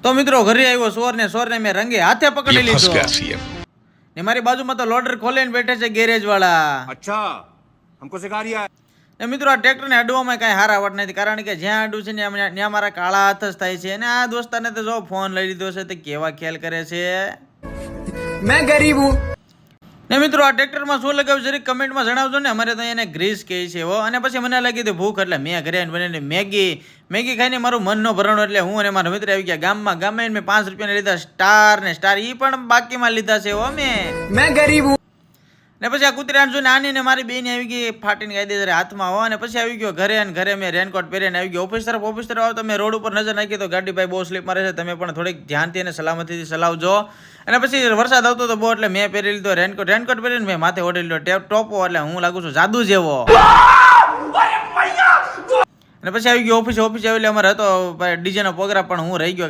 તો મિત્રો ઘરે આવ્યો સોરને મેં રંગે હાથે પકડી લીધો ને મારી બાજુમાં તો લોડર ખોલીને બેઠે છે ગેરેજ વાળા. अच्छा हमको सिखा रिया ને મિત્રો આ ટ્રેક્ટર ને અડવામાં કઈ હારા વટ નથી, કારણ કે જ્યાં અડું છે ને ત્યાં મારા કાળા હાથ જ થાય છે. અને આ દોસ્તાને તો જો ફોન લઈ લીધો છે તે કેવા ખેલ કરે છે. मैं गरीब हूँ. ને મિત્રો આ ટ્રેક્ટરમાં શું લગાવ્યું જરીક કમેન્ટમાં જણાવજો ને. અમારે તો એને ગ્રીસ કહે છે હો. અને પછી મને લાગી હતી ભૂખ, એટલે મેં ઘરે આવીને બનાવીને મેગી ખાઈને મારું મન ન ભરણું, એટલે હું અને મારા મિત્ર આવી ગયા ગામમાં મેં 5 રૂપિયાને લીધા સ્ટાર ઈ પણ બાકીમાં લીધા છે હો मैं गरीब हूँ. ને પછી આ કૂતરાને જોઈને આની ને મારી બેન આવી ગઈ ફાટીને કાયદેસર હાથમાં હો. અને પછી આવી ગયો ઘરે, અને ઘરે મેં રેનકોટ પહેરીને આવી ગયો ઓફિસ તરફ આવતો મેં રોડ ઉપર નજર નાખી તો ગાડી ભાઈ બહુ સ્લીપ મારે છે. તમે પણ થોડીક ધ્યાનથી અને સલામતીથી ચલાવજો. અને પછી વરસાદ આવતો તો બહુ, એટલે મેં પહેરી લીધો રેનકોટ પહેરીને મેં માથે ઓઢી લીધો ટોપો, એટલે હું લાગુ છું જાદુ જેવો. અને પછી આવી ગયો ઓફિસ આવી એટલે અમારે હતો ડીજે નો પ્રોગ્રામ, પણ હું રહી ગયો.